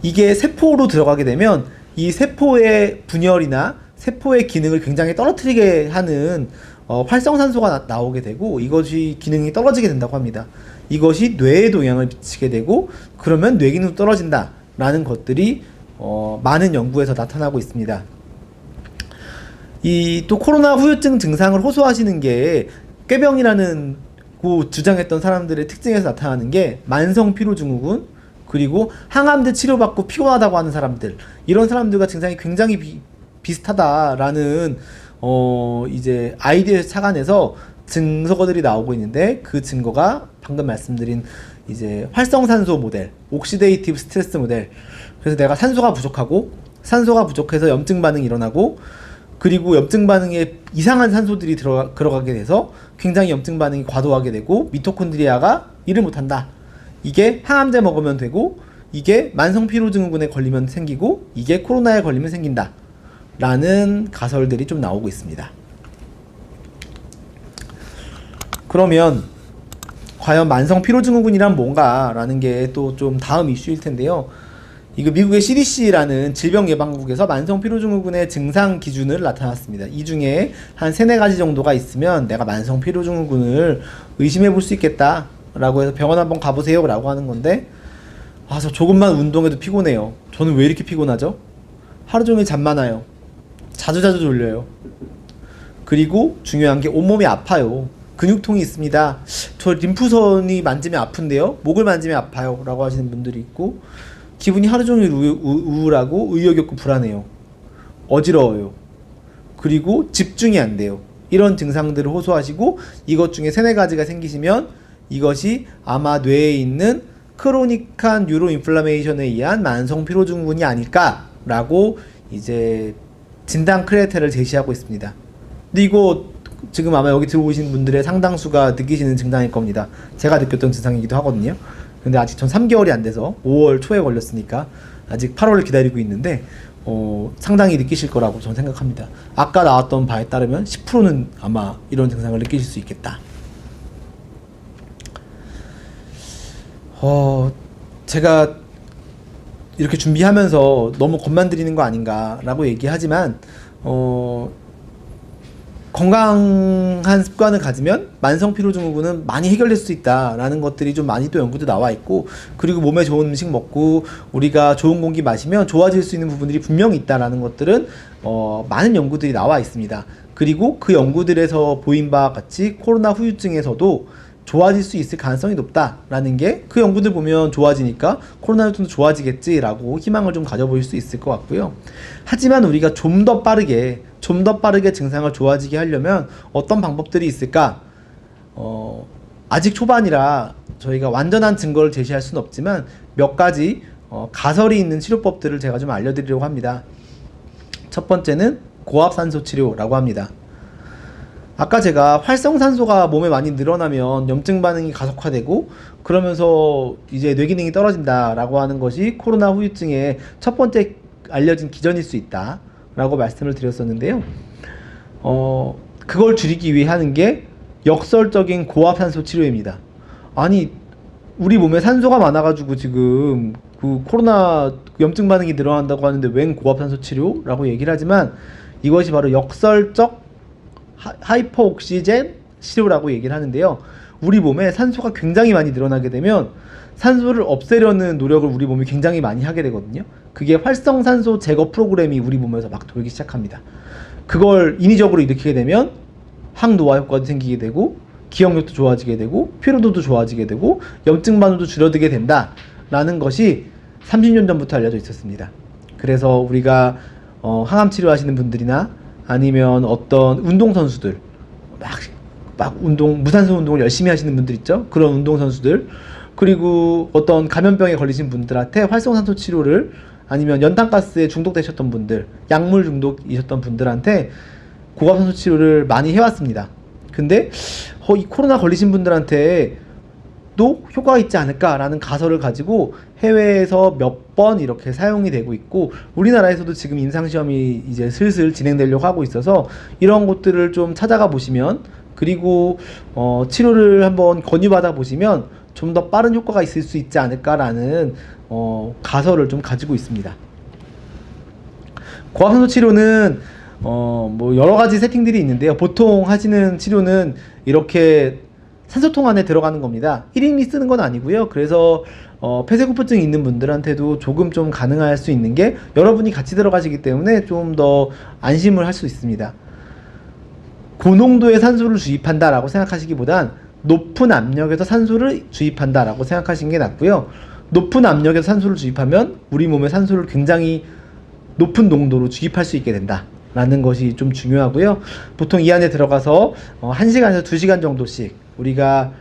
이게 세포로 들어가게 되면 이 세포의 분열이나 세포의 기능을 굉장히 떨어뜨리게 하는 활성산소가 나오게 되고, 이것이 기능이 떨어지게 된다고 합니다. 이것이 뇌에도 영향을 미치게 되고, 그러면 뇌 기능도 떨어진다 라는 것들이 많은 연구에서 나타나고 있습니다. 이 또 코로나 후유증 증상을 호소하시는 게 꾀병이라는 고 주장했던 사람들의 특징에서 나타나는 게 만성 피로증후군, 그리고 항암제 치료받고 피곤하다고 하는 사람들, 이런 사람들과 증상이 굉장히 비슷하다라는 이제 아이디어에서 착안해서 증거들이 나오고 있는데, 그 증거가 방금 말씀드린 이제 활성산소 모델, 옥시데이티브 스트레스 모델. 그래서 내가 산소가 부족해서 염증 반응이 일어나고, 그리고 염증 반응에 이상한 산소들이 들어가게 돼서 굉장히 염증 반응이 과도하게 되고 미토콘드리아가 일을 못한다. 이게 항암제 먹으면 되고, 이게 만성 피로증후군에 걸리면 생기고, 이게 코로나에 걸리면 생긴다 라는 가설들이 좀 나오고 있습니다. 그러면 과연 만성 피로증후군이란 뭔가 라는 게 또 좀 다음 이슈일 텐데요. 이거 미국의 CDC라는 질병예방국에서 만성 피로증후군의 증상 기준을 나타났습니다. 이 중에 한 3-4가지 정도가 있으면 내가 만성 피로증후군을 의심해 볼 수 있겠다 라고 해서 병원 한번 가보세요 라고 하는 건데, 저 조금만 운동해도 피곤해요. 저는 왜 이렇게 피곤하죠? 하루 종일 잠만 와요. 자주 졸려요. 그리고 중요한 게 온몸이 아파요. 근육통이 있습니다. 저 림프선이 만지면 아픈데요? 목을 만지면 아파요 라고 하시는 분들이 있고, 기분이 하루 종일 우울하고 의욕이 없고 불안해요. 어지러워요. 그리고 집중이 안 돼요. 이런 증상들을 호소하시고, 이것 중에 3-4가지가 생기시면 이것이 아마 뇌에 있는 크로닉한 뉴로 인플라메이션에 의한 만성 피로증후군이 아닐까라고 이제 진단 크라이테리아를 제시하고 있습니다. 근데 이거 지금 아마 여기 들어오신 분들의 상당수가 느끼시는 증상일 겁니다. 제가 느꼈던 증상이기도 하거든요. 근데 아직 전 3개월이 안 돼서 5월 초에 걸렸으니까 아직 8월을 기다리고 있는데 상당히 느끼실 거라고 저는 생각합니다. 아까 나왔던 바에 따르면 10%는 아마 이런 증상을 느끼실 수 있겠다. 제가 이렇게 준비하면서 너무 겁만 들이는 거 아닌가 라고 얘기하지만 건강한 습관을 가지면 만성 피로증후군은 많이 해결될 수 있다라는 것들이 좀 많이 또 연구도 나와 있고, 그리고 몸에 좋은 음식 먹고 우리가 좋은 공기 마시면 좋아질 수 있는 부분들이 분명히 있다라는 것들은 많은 연구들이 나와 있습니다. 그리고 그 연구들에서 보인 바와 같이 코로나 후유증에서도 좋아질 수 있을 가능성이 높다라는 게, 그 연구들 보면 좋아지니까 코로나 후유증도 좋아지겠지라고 희망을 좀 가져볼 수 있을 것 같고요. 하지만 우리가 좀 더 빠르게 증상을 좋아지게 하려면 어떤 방법들이 있을까? 아직 초반이라 저희가 완전한 증거를 제시할 수는 없지만 몇 가지 가설이 있는 치료법들을 제가 좀 알려드리려고 합니다. 첫 번째는 고압산소 치료라고 합니다. 아까 제가 활성산소가 몸에 많이 늘어나면 염증 반응이 가속화되고, 그러면서 이제 뇌기능이 떨어진다라고 하는 것이 코로나 후유증의 첫 번째 알려진 기전일 수 있다 라고 말씀을 드렸었는데요. 그걸 줄이기 위해 하는 게 역설적인 고압산소 치료입니다. 아니, 우리 몸에 산소가 많아가지고 지금 그 코로나 염증 반응이 늘어난다고 하는데 웬 고압산소 치료라고 얘기를 하지만, 이것이 바로 역설적 하이퍼옥시젠 치료라고 얘기를 하는데요. 우리 몸에 산소가 굉장히 많이 늘어나게 되면 산소를 없애려는 노력을 우리 몸이 굉장히 많이 하게 되거든요. 그게 활성산소 제거 프로그램이 우리 몸에서 막 돌기 시작합니다. 그걸 인위적으로 일으키게 되면 항노화 효과도 생기게 되고, 기억력도 좋아지게 되고, 피로도도 좋아지게 되고, 염증 반응도 줄어들게 된다 라는 것이 30년 전부터 알려져 있었습니다. 그래서 우리가 항암 치료하시는 분들이나 아니면 어떤 운동선수들, 무산소 운동을 열심히 하시는 분들 있죠? 그런 운동선수들, 그리고 어떤 감염병에 걸리신 분들한테 활성산소 치료를, 아니면 연탄가스에 중독되셨던 분들, 약물 중독이셨던 분들한테 고압산소 치료를 많이 해왔습니다. 근데 이 코로나 걸리신 분들한테 도 효과가 있지 않을까라는 가설을 가지고 해외에서 몇 번 이렇게 사용이 되고 있고, 우리나라에서도 지금 임상시험이 이제 슬슬 진행되려고 하고 있어서 이런 것들을 좀 찾아가 보시면, 그리고 치료를 한번 권유받아 보시면 좀 더 빠른 효과가 있을 수 있지 않을까라는 가설을 좀 가지고 있습니다. 고압산소 치료는 뭐 여러 가지 세팅들이 있는데요. 보통 하시는 치료는 이렇게 산소통 안에 들어가는 겁니다. 1인이 쓰는 건 아니고요. 그래서 폐쇄공포증이 있는 분들한테도 조금 좀 가능할 수 있는 게 여러분이 같이 들어가시기 때문에 좀 더 안심을 할 수 있습니다. 고농도의 산소를 주입한다라고 생각하시기보단 높은 압력에서 산소를 주입한다라고 생각하시는 게 낫고요. 높은 압력에서 산소를 주입하면 우리 몸에 산소를 굉장히 높은 농도로 주입할 수 있게 된다 라는 것이 좀 중요하고요. 보통 이 안에 들어가서 1시간에서 2시간 정도씩 우리가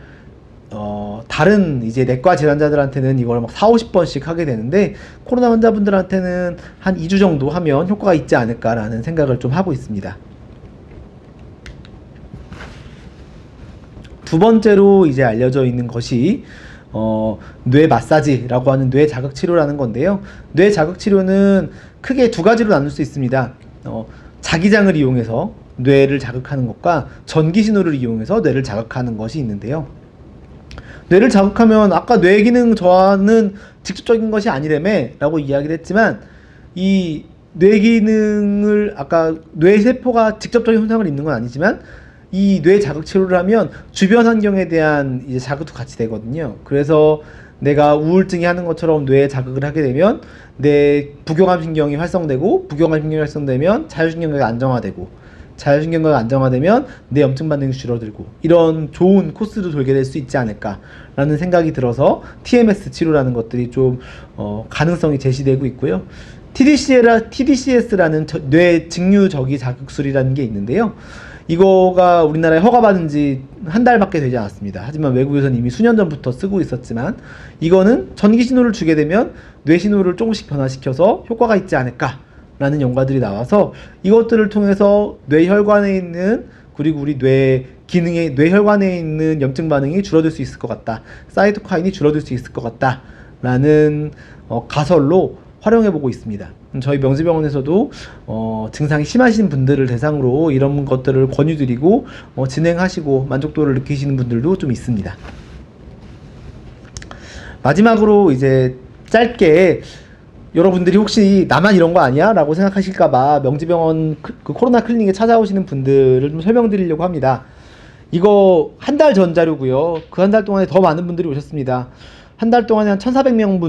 다른 이제 내과 질환자들한테는 이걸 막 40-50번씩 하게 되는데 코로나 환자분들한테는 한 2주 정도 하면 효과가 있지 않을까라는 생각을 좀 하고 있습니다. 두 번째로 이제 알려져 있는 것이 뇌 마사지라고 하는 뇌 자극 치료라는 건데요. 뇌 자극 치료는 크게 두 가지로 나눌 수 있습니다. 자기장을 이용해서 뇌를 자극하는 것과 전기 신호를 이용해서 뇌를 자극하는 것이 있는데요. 뇌를 자극하면 아까 뇌 기능 저하는 직접적인 것이 아니라며 라고 이야기를 했지만 이 뇌 기능을 아까 뇌 세포가 직접적인 손상을 입는 건 아니지만 이 뇌 자극 치료를 하면 주변 환경에 대한 이제 자극도 같이 되거든요. 그래서 내가 우울증이 하는 것처럼 뇌에 자극을 하게 되면 내 부교감 신경이 활성되고 부교감 신경이 활성되면 자율신경계가 안정화되고 자율신경계가 안정화되면 내 염증 반응이 줄어들고 이런 좋은 코스로 돌게 될 수 있지 않을까라는 생각이 들어서 TMS 치료라는 것들이 좀 가능성이 제시되고 있고요. TDCS라는 뇌 직류 저기 자극술이라는 게 있는데요. 이거가 우리나라에 허가받은 지 한 달밖에 되지 않았습니다. 하지만 외국에서는 이미 수년 전부터 쓰고 있었지만 이거는 전기 신호를 주게 되면 뇌 신호를 조금씩 변화시켜서 효과가 있지 않을까라는 연구들이 나와서 이것들을 통해서 뇌혈관에 있는 그리고 우리 뇌 기능의 뇌혈관에 있는 염증 반응이 줄어들 수 있을 것 같다. 사이토카인이 줄어들 수 있을 것 같다. 라는 가설로 활용해보고 있습니다. 저희 명지병원에서도 증상이 심하신 분들을 대상으로 이런 것들을 권유드리고 진행하시고 만족도를 느끼시는 분들도 좀 있습니다. 마지막으로 이제 짧게 여러분들이 혹시 나만 이런 거 아니야? 라고 생각하실까봐 명지병원 그 코로나 클리닉에 찾아오시는 분들을 좀 설명드리려고 합니다. 이거 한 달 전 자료고요. 그 한 달 동안에 더 많은 분들이 오셨습니다. 한 달 동안에 한 1,400명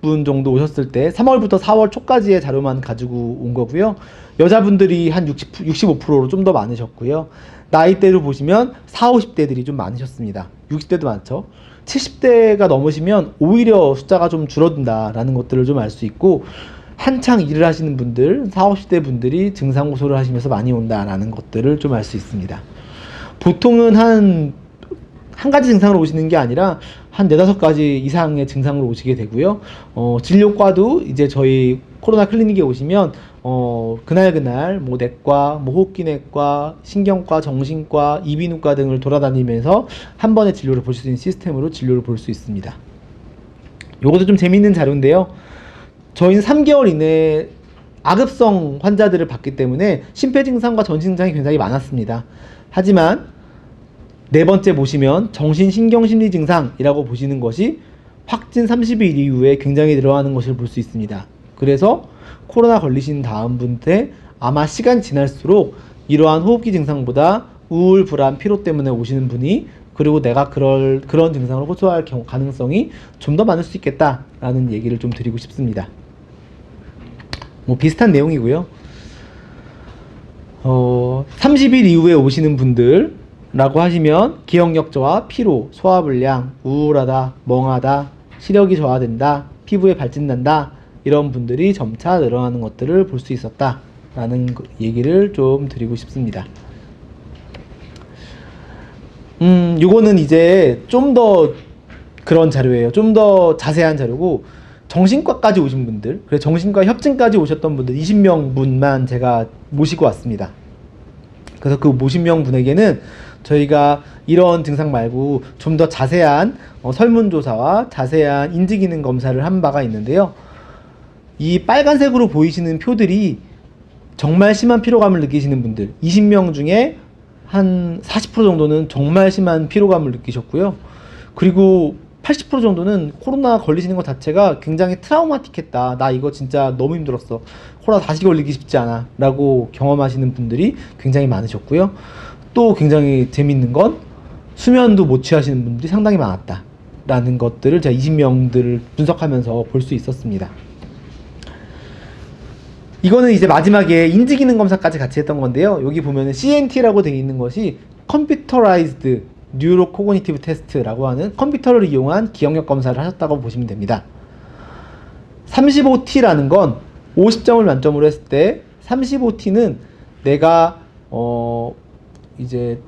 분 정도 오셨을 때 3월부터 4월 초까지의 자료만 가지고 온 거고요. 여자분들이 한 65%로 좀 더 많으셨고요. 나이대로 보시면 40, 50대들이 좀 많으셨습니다. 60대도 많죠. 70대가 넘으시면 오히려 숫자가 좀 줄어든다라는 것들을 좀 알 수 있고 한창 일을 하시는 분들, 40, 50대 분들이 증상 호소를 하시면서 많이 온다라는 것들을 좀 알 수 있습니다. 보통은 한 가지 증상으로 오시는 게 아니라 한 4-5가지 이상의 증상으로 오시게 되고요. 진료과도 이제 저희 코로나 클리닉에 오시면 그날 뭐 내과, 뭐 호흡기내과, 신경과, 정신과, 이비인후과 등을 돌아다니면서 한 번에 진료를 보실 수 있는 시스템으로 진료를 볼 수 있습니다. 요것도 좀 재밌는 자료인데요. 저희는 3개월 이내에 악읍성 환자들을 봤기 때문에 심폐증상과 전신증상이 굉장히 많았습니다. 하지만 네 번째 보시면 정신신경심리증상이라고 보시는 것이 확진 30일 이후에 굉장히 늘어나는 것을 볼 수 있습니다. 그래서 코로나 걸리신 다음 분때 아마 시간이 지날수록 이러한 호흡기 증상보다 우울, 불안, 피로 때문에 오시는 분이 그리고 내가 그런 증상을 호소할 가능성이 좀 더 많을 수 있겠다라는 얘기를 좀 드리고 싶습니다. 뭐 비슷한 내용이고요. 30일 이후에 오시는 분들 라고 하시면 기억력 저하, 피로, 소화불량, 우울하다, 멍하다, 시력이 저하된다, 피부에 발진난다 이런 분들이 점차 늘어나는 것들을 볼 수 있었다 라는 얘기를 좀 드리고 싶습니다. 요거는 이제 좀 더 그런 자료예요. 좀 더 자세한 자료고 정신과까지 오신 분들, 그래서 정신과 협진까지 오셨던 분들 20명 분만 제가 모시고 왔습니다. 그래서 그 50명 분에게는 저희가 이런 증상 말고 좀 더 자세한 설문조사와 자세한 인지기능 검사를 한 바가 있는데요. 이 빨간색으로 보이시는 표들이 정말 심한 피로감을 느끼시는 분들 20명 중에 한 40% 정도는 정말 심한 피로감을 느끼셨고요. 그리고 80% 정도는 코로나 걸리시는 것 자체가 굉장히 트라우마틱했다. 나 이거 진짜 너무 힘들었어. 코로나 다시 걸리기 쉽지 않아. 라고 경험하시는 분들이 굉장히 많으셨고요. 또 굉장히 재밌는 건 수면도 못 취하시는 분들이 상당히 많았다라는 것들을 제가 20명들을 분석하면서 볼 수 있었습니다. 이거는 이제 마지막에 인지기능 검사까지 같이 했던 건데요. 여기 보면은 CNT라고 되어 있는 것이 Computerized Neurocognitive Test라고 하는 컴퓨터를 이용한 기억력 검사를 하셨다고 보시면 됩니다. 35T라는 건 50점을 만점으로 했을 때 35T는 내가 이제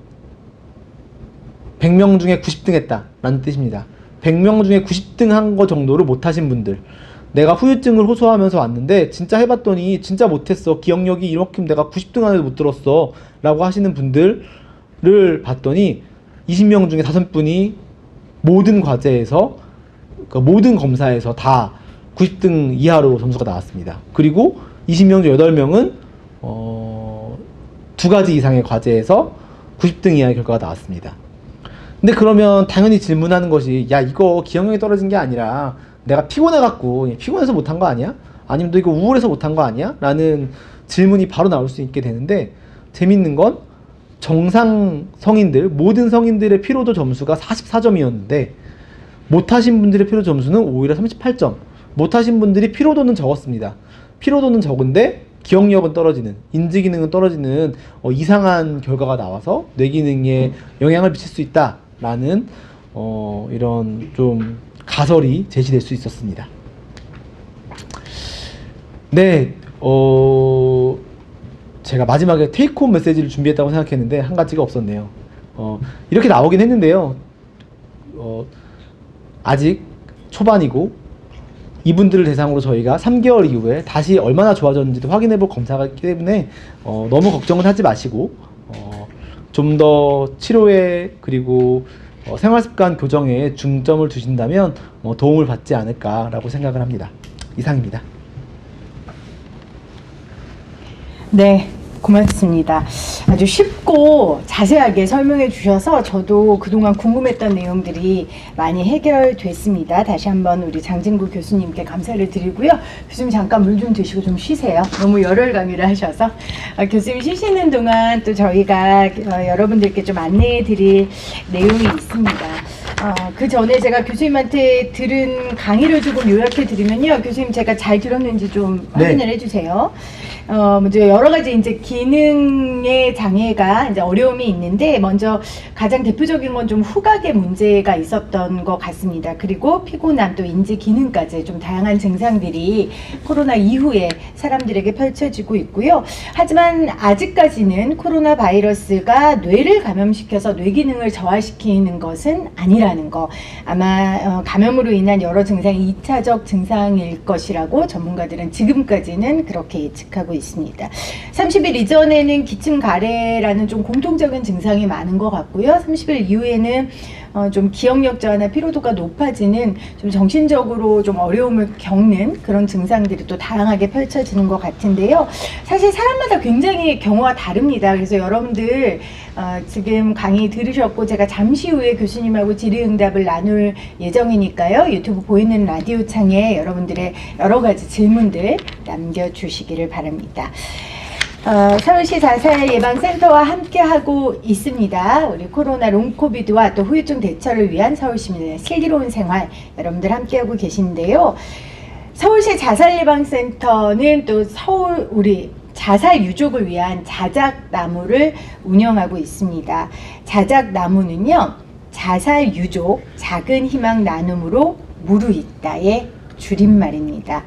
100명 중에 90등 했다 라는 뜻입니다. 100명 중에 90등 한 거 정도를 못하신 분들, 내가 후유증을 호소하면서 왔는데 진짜 해봤더니 진짜 못했어, 기억력이 이만큼 내가 90등 안에도 못 들었어 라고 하시는 분들을 봤더니 20명 중에 5분이 모든 과제에서, 그러니까 모든 검사에서 다 90등 이하로 점수가 나왔습니다. 그리고 20명 중 8명은 2가지 이상의 과제에서 90등 이하의 결과가 나왔습니다. 근데 그러면 당연히 질문하는 것이, 야, 이거 기억력이 떨어진 게 아니라 내가 피곤해갖고, 피곤해서 못한 거 아니야? 아니면 너 이거 우울해서 못한 거 아니야? 라는 질문이 바로 나올 수 있게 되는데, 재밌는 건 정상 성인들, 모든 성인들의 피로도 점수가 44점이었는데 못하신 분들의 피로 점수는 오히려 38점. 못하신 분들이 피로도는 적었습니다. 피로도는 적은데 기억력은 떨어지는, 인지기능은 떨어지는 이상한 결과가 나와서 뇌기능에 영향을 미칠 수 있다라는 이런 좀 가설이 제시될 수 있었습니다. 네, 제가 마지막에 테이크홈 메시지를 준비했다고 생각했는데 한 가지가 없었네요. 이렇게 나오긴 했는데요. 아직 초반이고 이분들을 대상으로 저희가 3개월 이후에 다시 얼마나 좋아졌는지도 확인해 볼 검사가 있기 때문에 너무 걱정은 하지 마시고 좀 더 치료에 그리고 생활습관 교정에 중점을 두신다면 도움을 받지 않을까라고 생각을 합니다. 이상입니다. 네, 고맙습니다. 아주 쉽고 자세하게 설명해 주셔서 저도 그동안 궁금했던 내용들이 많이 해결됐습니다. 다시 한번 우리 장진구 교수님께 감사를 드리고요. 교수님 잠깐 물 좀 드시고 좀 쉬세요. 너무 열혈 강의를 하셔서. 교수님 쉬시는 동안 또 저희가 여러분들께 좀 안내해 드릴 내용이 있습니다. 그 전에 제가 교수님한테 들은 강의를 조금 요약해 드리면요. 교수님 제가 잘 들었는지 좀 확인을 해주세요. 먼저 여러 가지 이제 기능의 장애가 이제 어려움이 있는데, 먼저 가장 대표적인 건 좀 후각의 문제가 있었던 것 같습니다. 그리고 피곤함, 또 인지 기능까지 좀 다양한 증상들이 코로나 이후에 사람들에게 펼쳐지고 있고요. 하지만 아직까지는 코로나 바이러스가 뇌를 감염시켜서 뇌 기능을 저하시키는 것은 아니라는 거. 아마 감염으로 인한 여러 증상이 2차적 증상일 것이라고 전문가들은 지금까지는 그렇게 예측하고 있습니다. 30일 이전에는 기침 가래라는 좀 공통적인 증상이 많은 것 같고요. 30일 이후에는 좀 기억력 저하나 피로도가 높아지는, 좀 정신적으로 좀 어려움을 겪는 그런 증상들이 또 다양하게 펼쳐지는 것 같은데요. 사실 사람마다 굉장히 경우가 다릅니다. 그래서 여러분들 지금 강의 들으셨고 제가 잠시 후에 교수님하고 질의응답을 나눌 예정이니까요. 유튜브 보이는 라디오 창에 여러분들의 여러 가지 질문들 남겨주시기를 바랍니다. 서울시 자살예방센터와 함께하고 있습니다. 우리 코로나 롱코비드와 또 후유증 대처를 위한 서울시민의 슬기로운 생활, 여러분들 함께하고 계신데요. 서울시 자살예방센터는 또 우리 자살 유족을 위한 자작나무를 운영하고 있습니다. 자작나무는요, 자살 유족, 작은 희망 나눔으로 무르익다의 줄임말입니다.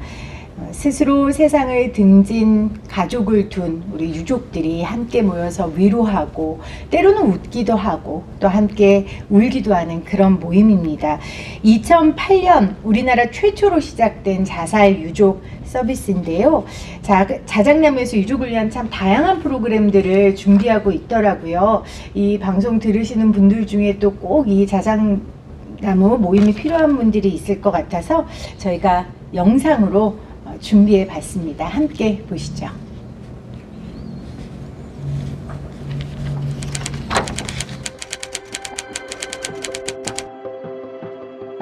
스스로 세상을 등진 가족을 둔 우리 유족들이 함께 모여서 위로하고 때로는 웃기도 하고 또 함께 울기도 하는 그런 모임입니다. 2008년 우리나라 최초로 시작된 자살 유족 서비스인데요. 자작나무에서 유족을 위한 참 다양한 프로그램들을 준비하고 있더라고요. 이 방송 들으시는 분들 중에 또 꼭 이 자작나무 모임이 필요한 분들이 있을 것 같아서 저희가 영상으로 준비해 봤습니다. 함께 보시죠.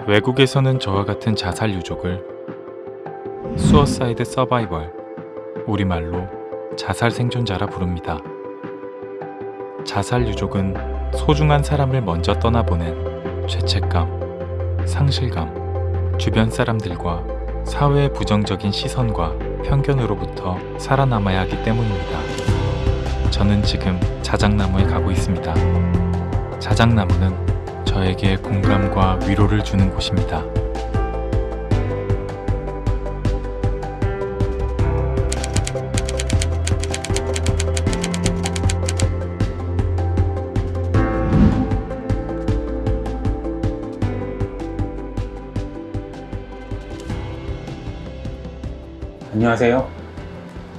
외국에서는 저와 같은 자살 유족을 수어사이드 서바이벌, 우리말로 자살 생존자라 부릅니다. 자살 유족은 소중한 사람을 먼저 떠나보낸 죄책감, 상실감, 주변 사람들과 사회의 부정적인 시선과 편견으로부터 살아남아야 하기 때문입니다. 저는 지금 자작나무에 가고 있습니다. 자작나무는 저에게 공감과 위로를 주는 곳입니다. 안녕하세요.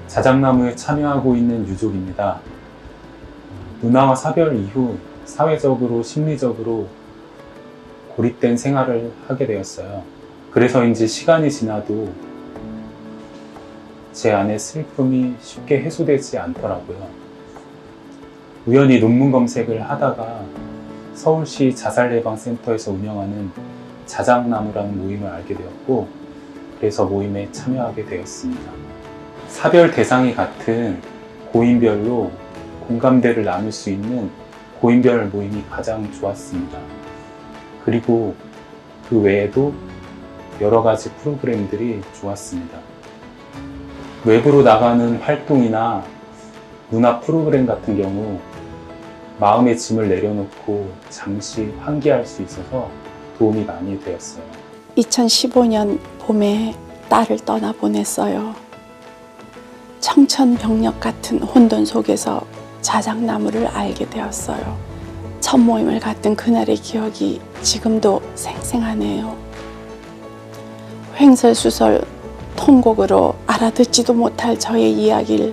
자작나무에 참여하고 있는 유족입니다. 문화와 사별 이후 사회적으로 심리적으로 고립된 생활을 하게 되었어요. 그래서인지 시간이 지나도 제 안의 슬픔이 쉽게 해소되지 않더라고요. 우연히 논문 검색을 하다가 서울시 자살예방센터에서 운영하는 자작나무라는 모임을 알게 되었고, 그래서 모임에 참여하게 되었습니다. 사별 대상이 같은 고인별로 공감대를 나눌 수 있는 고인별 모임이 가장 좋았습니다. 그리고 그 외에도 여러 가지 프로그램들이 좋았습니다. 외부로 나가는 활동이나 문화 프로그램 같은 경우 마음의 짐을 내려놓고 잠시 환기할 수 있어서 도움이 많이 되었어요. 2015년 봄에 딸을 떠나보냈어요. 청천벽력 같은 혼돈 속에서 자작나무를 알게 되었어요. 첫 모임을 갔던 그날의 기억이 지금도 생생하네요. 횡설수설 통곡으로 알아듣지도 못할 저의 이야기를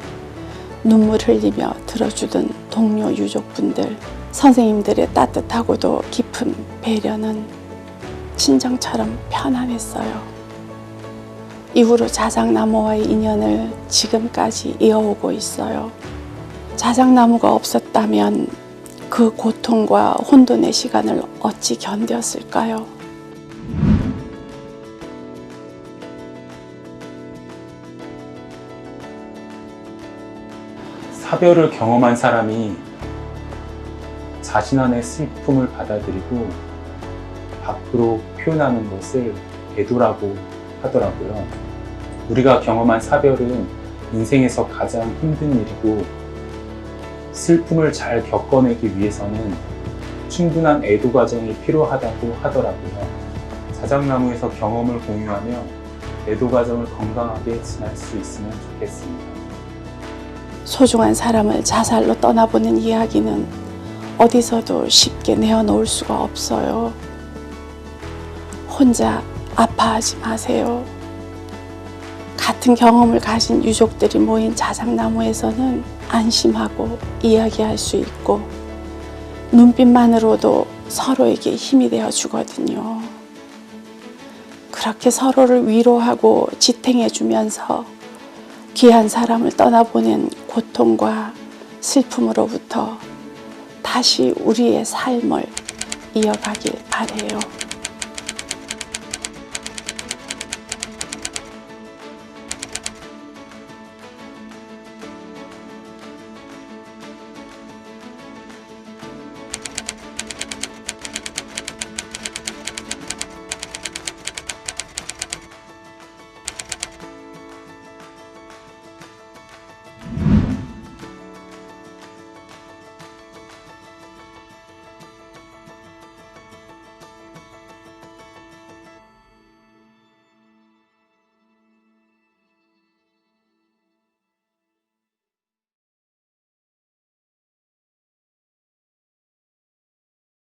눈물 흘리며 들어주던 동료 유족분들, 선생님들의 따뜻하고도 깊은 배려는 친정처럼 편안했어요. 이후로 자작나무와의 인연을 지금까지 이어오고 있어요. 자작나무가 없었다면 그 고통과 혼돈의 시간을 어찌 견뎠을까요? 사별을 경험한 사람이 자신 안의 슬픔을 받아들이고 밖으로 표현하는 것을 애도라고 하더라고요. 우리가 경험한 사별은 인생에서 가장 힘든 일이고, 슬픔을 잘 겪어내기 위해서는 충분한 애도 과정이 필요하다고 하더라고요. 자작나무에서 경험을 공유하며 애도 과정을 건강하게 지날 수 있으면 좋겠습니다. 소중한 사람을 자살로 떠나보는 이야기는 어디서도 쉽게 내어놓을 수가 없어요. 혼자 아파하지 마세요. 같은 경험을 가진 유족들이 모인 자작나무에서는 안심하고 이야기할 수 있고, 눈빛만으로도 서로에게 힘이 되어 주거든요. 그렇게 서로를 위로하고 지탱해 주면서 귀한 사람을 떠나보낸 고통과 슬픔으로부터 다시 우리의 삶을 이어가길 바라요.